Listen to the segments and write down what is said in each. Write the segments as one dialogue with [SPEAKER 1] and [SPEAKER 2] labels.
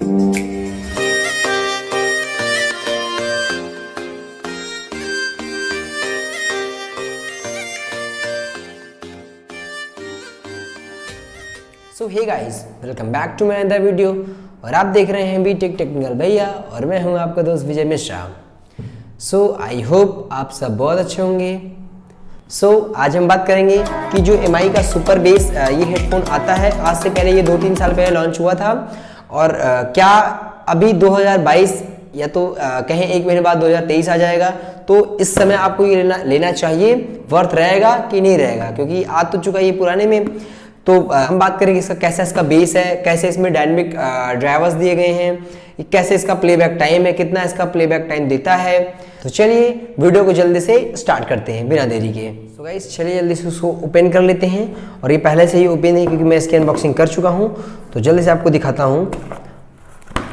[SPEAKER 1] So hey guys, welcome back to my another video और आप देख रहे हैं बीटेक टेक्निकल भैया और मैं हूं आपका दोस्त विजय मिश्रा। सो आई होप आप सब बहुत अच्छे होंगे। आज हम बात करेंगे कि जो MI का सुपर बेस ये हेडफोन आता है, आज से पहले ये 2-3 साल पहले लॉन्च हुआ था और क्या अभी 2022 या तो कहें 1 महीने बाद 2023 आ जाएगा, तो इस समय आपको ये लेना चाहिए, वर्थ रहेगा कि नहीं रहेगा, क्योंकि आ तो चुका ये पुराने में। तो हम बात करेंगे इसका कैसा इसका बेस है, कैसे इसमें डायनेमिक ड्राइवर्स दिए गए हैं, कैसे इसका प्लेबैक टाइम है, कितना इसका प्लेबैक टाइम देता है। तो चलिए वीडियो को जल्दी से स्टार्ट करते हैं बिना देरी के। तो गाइस चलिए जल्दी से उसको ओपन कर लेते हैं और ये पहले से ही ओपन है क्योंकि मैं इसकी अनबॉक्सिंग कर चुका हूँ। तो जल्दी से आपको दिखाता हूँ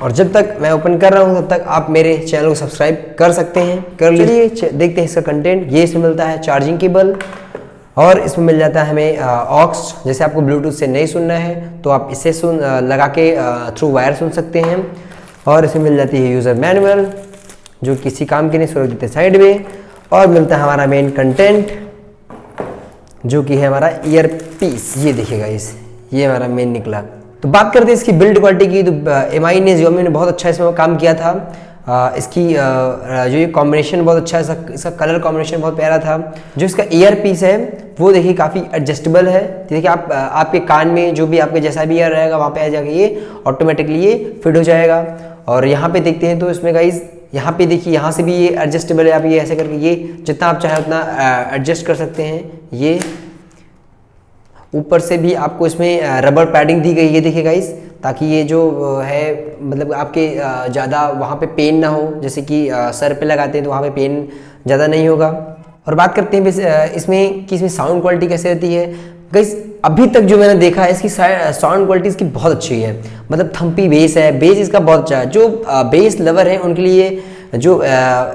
[SPEAKER 1] और जब तक मैं ओपन कर रहा हूँ तब तक आप मेरे चैनल को सब्सक्राइब कर सकते हैं, कर लीजिए। देखते हैं इसका कंटेंट। ये इसमें मिलता है चार्जिंग केबल और इसमें मिल जाता है हमें ऑक्स, जैसे आपको ब्लूटूथ से नहीं सुनना है तो आप इसे लगा के थ्रू वायर सुन सकते हैं। और इसमें मिल जाती है यूज़र मैनुअल जो किसी काम के नहीं, सुरक्षित देते साइड में। और मिलता है हमारा मेन कंटेंट जो कि है हमारा ईयर पीस। ये देखिएगा ये हमारा मेन निकला। तो बात करते हैं इसकी बिल्ड क्वालिटी की। तो MI ने Xiaomi ने बहुत अच्छा इसमें काम किया था। इसकी जो ये कॉम्बिनेशन बहुत अच्छा है, इसका कलर कॉम्बिनेशन बहुत प्यारा था। जो इसका ईयर पीस है वो देखिए काफ़ी एडजस्टेबल है। देखिए आप आपके कान में जो भी आपके जैसा भी ईयर रहेगा वहाँ पे आ जाके ये ऑटोमेटिकली ये फिट हो जाएगा। और यहाँ पे देखते हैं तो इसमें गाइस यहाँ पे देखिए यहाँ से भी ये एडजस्टेबल है। आप ये ऐसे करके ये जितना आप चाहें उतना एडजस्ट कर सकते हैं। ये ऊपर से भी आपको इसमें रबर पैडिंग दी गई है, देखिए गाइस, ताकि ये जो है मतलब आपके ज़्यादा वहाँ पे पेन ना हो, जैसे कि सर पे लगाते हैं तो वहाँ पे पेन ज़्यादा नहीं होगा। और बात करते हैं इसमें कि इसमें साउंड क्वालिटी कैसे रहती है। गाइस अभी तक जो मैंने देखा है इसकी साउंड क्वालिटी इसकी बहुत अच्छी है, मतलब थम्पी बेस है, बेस इसका बहुत अच्छा है। जो बेस लवर है उनके लिए जो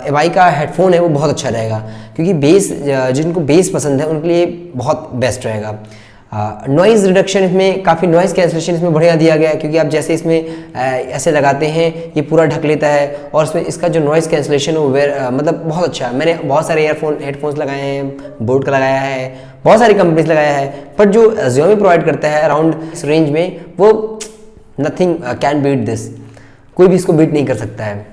[SPEAKER 1] MI का हेडफोन है वो बहुत अच्छा रहेगा, क्योंकि बेस जिनको बेस पसंद है उनके लिए बहुत बेस्ट रहेगा। नॉइज़ रिडक्शन इसमें काफ़ी, नॉइज़ कैंसलेशन इसमें बढ़िया दिया गया है, क्योंकि आप जैसे इसमें ऐसे लगाते हैं ये पूरा ढक लेता है। और इसमें इसका जो नॉइज़ कैंसलेशन वो मतलब बहुत अच्छा है। मैंने बहुत सारे हेडफोन्स लगाए हैं, बोट का लगाया है, बहुत सारी कंपनीज लगाया है, पर जो Xiaomi प्रोवाइड करता है अराउंड इस रेंज में वो नथिंग कैन बीट दिस, कोई भी इसको बीट नहीं कर सकता है।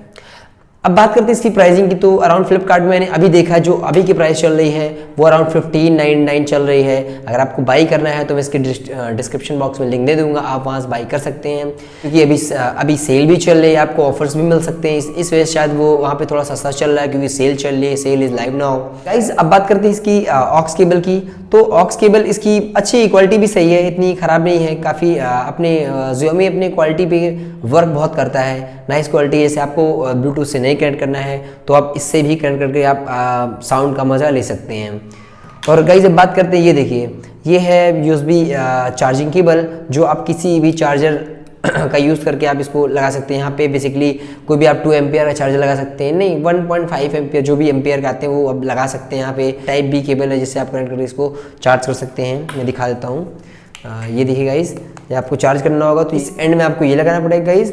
[SPEAKER 1] अब बात करते हैं इसकी प्राइसिंग की। तो अराउंड फ्लिपकार्ट में मैंने अभी देखा है जो अभी की प्राइस चल रही है वो अराउंड 1599 चल रही है। अगर आपको बाई करना है तो मैं इसके डिस्क्रिप्शन बॉक्स में लिंक दे दूंगा, आप वहाँ से बाई कर सकते हैं, क्योंकि अभी सेल भी चल रही है, आपको ऑफर्स भी मिल सकते हैं। इस वजह से शायद वो वहाँ पे थोड़ा सस्ता चल रहा है, क्योंकि सेल चल रही है, sale is live now. Guys अब बात करते हैं इसकी ऑक्स केबल की। तो ऑक्स केबल इसकी अच्छी क्वालिटी भी सही है, इतनी ख़राब नहीं है। काफ़ी अपने Xiaomi अपने क्वालिटी पे वर्क बहुत करता है, नाइस क्वालिटी। जैसे आपको ब्लूटूथ से नहीं कनेक्ट करना है तो आप इससे भी कनेक्ट करके आप साउंड का मज़ा ले सकते हैं। और गाइस जब बात करते हैं, ये देखिए ये है USB चार्जिंग केबल, जो आप किसी भी चार्जर का यूज़ करके आप इसको लगा सकते हैं। यहाँ पे बेसिकली कोई भी आप 2 एम्पियर का चार्जर लगा सकते हैं, नहीं 1.5 एम्पियर जो भी एम्पियर का आते हैं वो अब लगा सकते हैं। यहाँ पे टाइप B केबल है जिससे आप कनेक्ट करके इसको चार्ज कर सकते हैं। मैं दिखा देता हूँ। ये देखिए गाइस, जब आपको चार्ज करना होगा तो इस एंड में आपको ये लगाना पड़ेगा गाइस,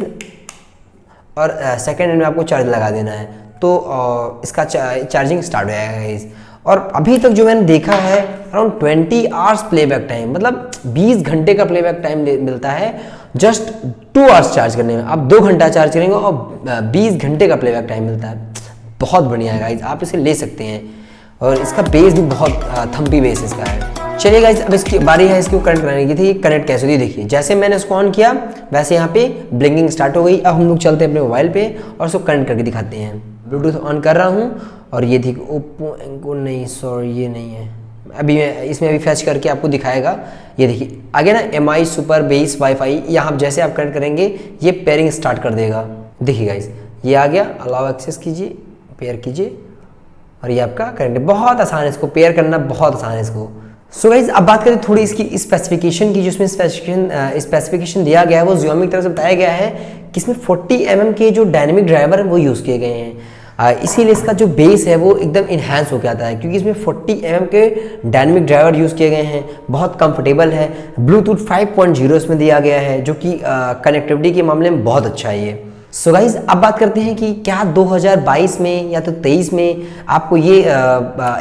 [SPEAKER 1] और सेकेंड एंड में आपको चार्ज लगा देना है, तो इसका चार्जिंग स्टार्ट हो जाएगा गाइस। और अभी तक जो मैंने देखा है अराउंड 20 आवर्स प्लेबैक टाइम, मतलब 20 घंटे का प्लेबैक टाइम मिलता है जस्ट 2 आवर्स चार्ज करने में। आप 2 घंटा चार्ज करेंगे और 20 घंटे का प्लेबैक टाइम मिलता है। बहुत बढ़िया है गाइस, आप इसे ले सकते हैं। और इसका बेस भी बहुत थम्पी बेस इसका है। चलिए गाइस अब इसकी बारी है इसको कनेक्ट कराने की। थी कनेक्ट कैसे हुई देखिए, जैसे मैंने इसको ऑन किया वैसे यहाँ पे ब्लिंकिंग स्टार्ट हो गई। अब हम लोग चलते हैं अपने मोबाइल पे और इसको कनेक्ट करके दिखाते हैं। ब्लूटूथ ऑन कर रहा हूँ और ये देखिए ओप्पो एंको, नहीं सॉरी ये नहीं है, अभी मैं इसमें अभी फैच करके आपको दिखाएगा। ये देखिए आगे ना MI सुपर बेस वाईफाई, यहाँ जैसे आप कनेक्ट करेंगे ये पेयरिंग स्टार्ट कर देगा। देखिए गाइस ये आ गया, अलाउ एक्सेस कीजिए, पेयर कीजिए और ये आपका कनेक्ट। बहुत आसान है इसको पेयर करना, बहुत आसान है इसको। सो गाइस अब बात करें थोड़ी इसकी स्पेसिफिकेशन की। जिसमें स्पेसिफिकेशन दिया गया है वो Xiaomi की तरफ से बताया गया है कि इसमें 40 mm के जो डायनेमिक ड्राइवर है वो यूज़ किए गए हैं। इसीलिए इसका जो बेस है वो एकदम इन्हांस हो के आता है, क्योंकि इसमें 40 mm के डायनेमिक ड्राइवर यूज़ किए गए हैं। बहुत कंफर्टेबल है। ब्लूटूथ 5.0 इसमें दिया गया है, जो कि कनेक्टिविटी के मामले में बहुत अच्छा है ये। सो गाइज, अब बात करते हैं कि क्या 2022 में या तो 23 में आपको ये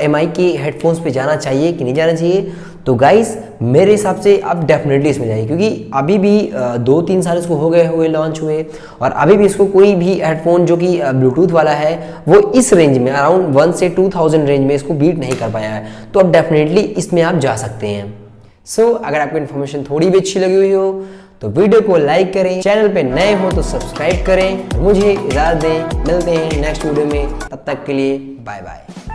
[SPEAKER 1] MI के हेडफोन्स पे जाना चाहिए कि नहीं जाना चाहिए। तो गाइज, मेरे हिसाब से आप डेफिनेटली इसमें जाइए, क्योंकि अभी भी 2-3 साल इसको हो गए हुए लॉन्च हुए, और अभी भी इसको कोई भी हेडफोन जो कि ब्लूटूथ वाला है वो इस रेंज में अराउंड 1 से 2000 रेंज में इसको बीट नहीं कर पाया है। तो अब डेफिनेटली इसमें आप जा सकते हैं। सो अगर आपको इन्फॉर्मेशन थोड़ी भी अच्छी लगी हुई हो तो वीडियो को लाइक करें, चैनल पे नए हो तो सब्सक्राइब करें। मुझे इजाज़त दें, मिलते हैं नेक्स्ट वीडियो में, तब तक के लिए बाय बाय।